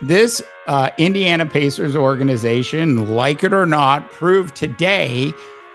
This Indiana Pacers organization, like it or not, proved today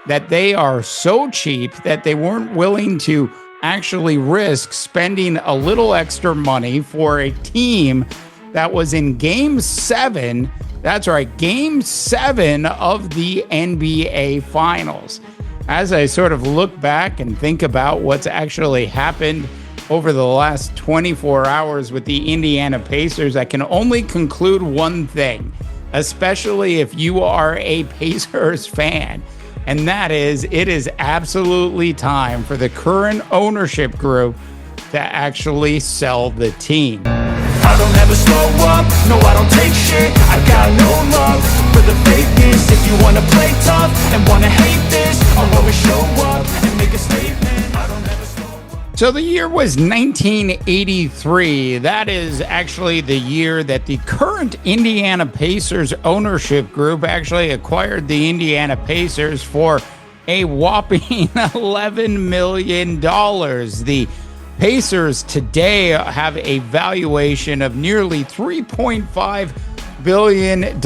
that they are so cheap that they weren't willing to actually risk spending a little extra money for a team that was in game seven. That's right, game seven of the NBA Finals. As I sort of look back and think about what's actually happened over the last 24 hours with the Indiana Pacers, I can only conclude one thing, especially if you are a Pacers fan, and that is it is absolutely time for the current ownership group to actually sell the team. I don't ever slow up, no I don't take shit. I got no love for the fakeness. If you wanna play tough and wanna hate this, I'll always show up and make a statement. I don't ever slow up. So the year was 1983. That is actually the year that the current Indiana Pacers ownership group actually acquired the Indiana Pacers for a whopping $11 million. The Pacers today have a valuation of nearly $3.5 billion.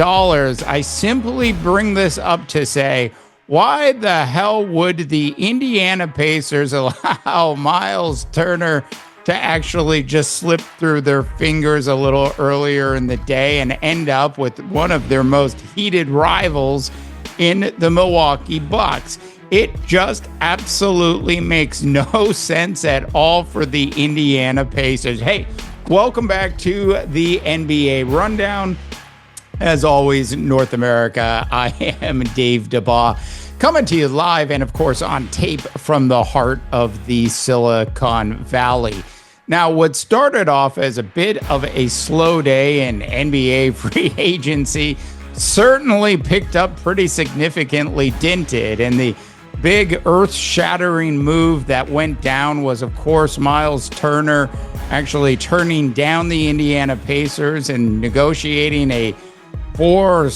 I simply bring this up to say, why the hell would the Indiana Pacers allow Myles Turner to actually just slip through their fingers a little earlier in the day and end up with one of their most heated rivals in the Milwaukee Bucks? It just absolutely makes no sense at all for the Indiana Pacers. Hey, welcome back to the NBA Rundown. As always, North America, I am Dave DeBaugh, coming to you live and, of course, on tape from the heart of the Silicon Valley. Now, what started off as a bit of a slow day in NBA free agency certainly picked up pretty significantly, dented, and the big earth-shattering move that went down was, of course, Myles Turner actually turning down the Indiana Pacers and negotiating a four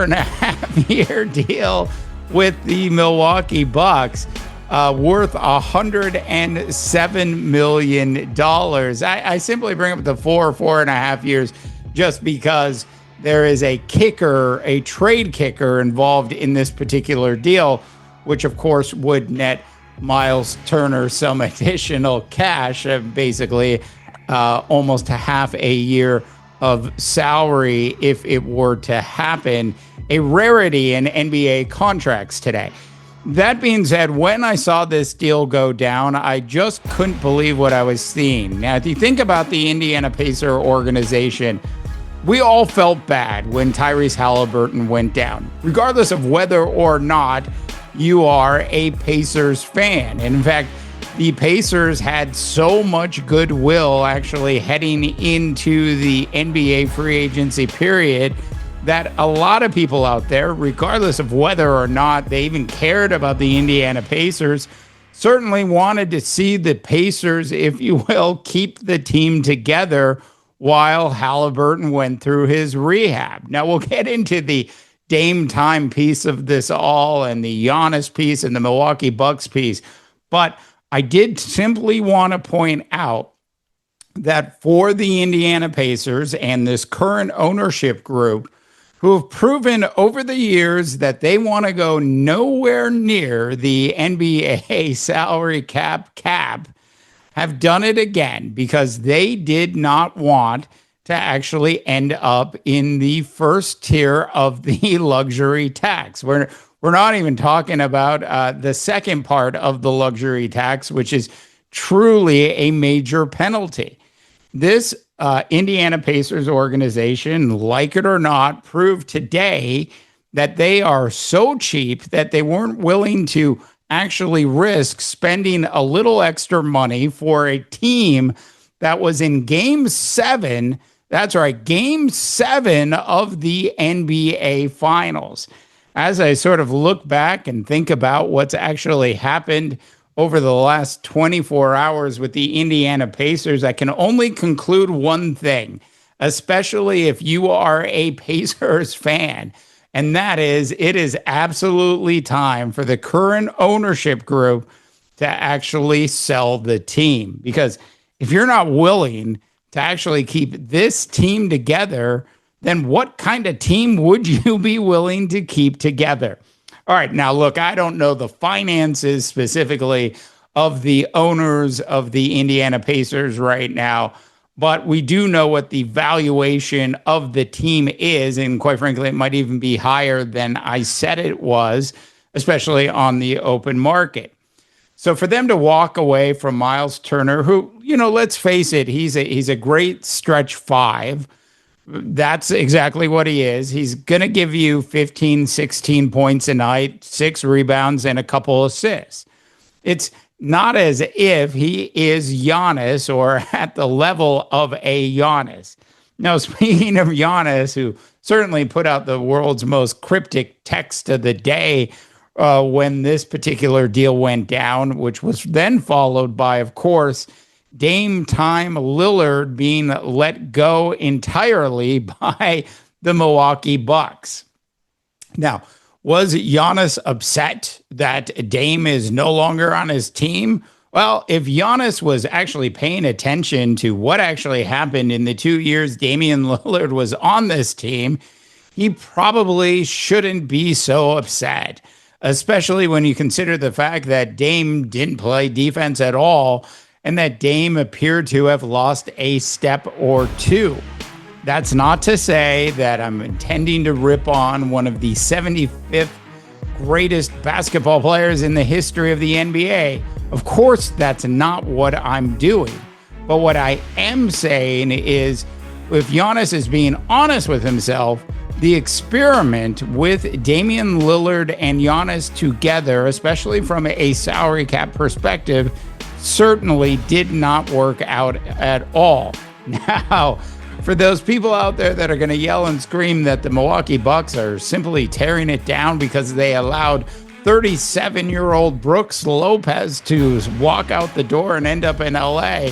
and a half year deal with the Milwaukee Bucks, worth $107 million. I simply bring up the four and a half years just because there is a kicker, a trade kicker involved in this particular deal, which of course would net Myles Turner some additional cash, basically almost a half a year of salary if it were to happen, a rarity in NBA contracts today. That being said, when I saw this deal go down, I just couldn't believe what I was seeing. Now, if you think about the Indiana Pacer organization, we all felt bad when Tyrese Halliburton went down, regardless of whether or not you are a Pacers fan. And in fact, the Pacers had so much goodwill actually heading into the NBA free agency period that a lot of people out there, regardless of whether or not they even cared about the Indiana Pacers, certainly wanted to see the Pacers, if you will, keep the team together while Halliburton went through his rehab. Now, we'll get into the Dame time piece of this all and the Giannis piece and the Milwaukee Bucks piece. But I did simply want to point out that for the Indiana Pacers and this current ownership group, who have proven over the years that they want to go nowhere near the NBA salary cap, have done it again because they did not want to actually end up in the first tier of the luxury tax. We're not even talking about the second part of the luxury tax, which is truly a major penalty. This Indiana Pacers organization, like it or not, proved today that they are so cheap that they weren't willing to actually risk spending a little extra money for a team that was in game seven. That's right, game seven of the NBA Finals. As I sort of look back and think about what's actually happened over the last 24 hours with the Indiana Pacers, I can only conclude one thing, especially if you are a Pacers fan, and that is it is absolutely time for the current ownership group to actually sell the team. Because if you're not willing to actually keep this team together, then what kind of team would you be willing to keep together? All right, now look, I don't know the finances specifically of the owners of the Indiana Pacers right now, but we do know what the valuation of the team is. And quite frankly, it might even be higher than I said it was, especially on the open market. So for them to walk away from Myles Turner, who, let's face it, he's a great stretch five. That's exactly what he is. He's going to give you 15, 16 points a night, 6 rebounds, and a couple assists. It's not as if he is Giannis or at the level of a Giannis. Now, speaking of Giannis, who certainly put out the world's most cryptic text of the day when this particular deal went down, which was then followed by, of course, Dame Time Lillard being let go entirely by the Milwaukee Bucks. Now, was Giannis upset that Dame is no longer on his team? Well, if Giannis was actually paying attention to what actually happened in the 2 years Damien Lillard was on this team, he probably shouldn't be so upset, especially when you consider the fact that Dame didn't play defense at all and that Dame appeared to have lost a step or two. That's not to say that I'm intending to rip on one of the 75th greatest basketball players in the history of the NBA. Of course, that's not what I'm doing. But what I am saying is, if Giannis is being honest with himself, the experiment with Damian Lillard and Giannis together, especially from a salary cap perspective, certainly did not work out at all. Now, for those people out there that are going to yell and scream that the Milwaukee Bucks are simply tearing it down because they allowed 37-year-old Brooks Lopez to walk out the door and end up in LA,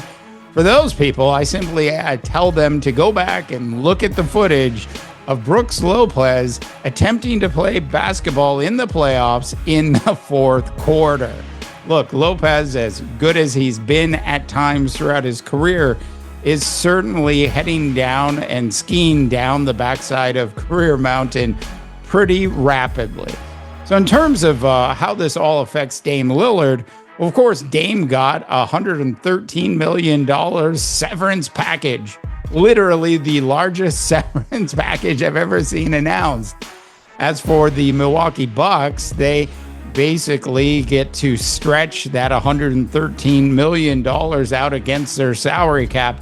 for those people, I simply tell them to go back and look at the footage of Brooks Lopez attempting to play basketball in the playoffs in the fourth quarter. Look, Lopez, as good as he's been at times throughout his career, is certainly heading down and skiing down the backside of Career Mountain pretty rapidly. So in terms of how this all affects Dame Lillard, well, of course, Dame got a $113 million severance package, literally the largest severance package I've ever seen announced. As for the Milwaukee Bucks, they basically get to stretch that $113 million out against their salary cap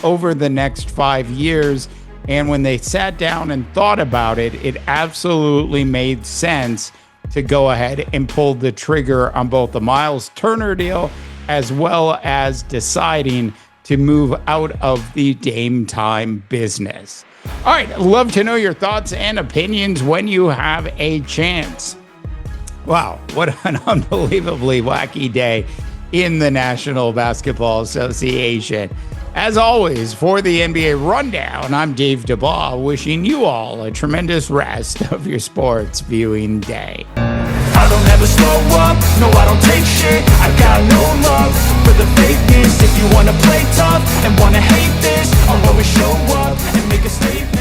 over the next 5 years. And when they sat down and thought about it, it absolutely made sense to go ahead and pull the trigger on both the Myles Turner deal as well as deciding to move out of the Dame Time business. All right, I'd love to know your thoughts and opinions when you have a chance. Wow, what an unbelievably wacky day in the National Basketball Association. As always, for the NBA Rundown, I'm Dave DeBaugh, wishing you all a tremendous rest of your sports viewing day. I don't ever slow up, no I don't take shit. I got no love for the fakeness. If you wanna play tough and wanna hate this, I'll always show up and make a statement.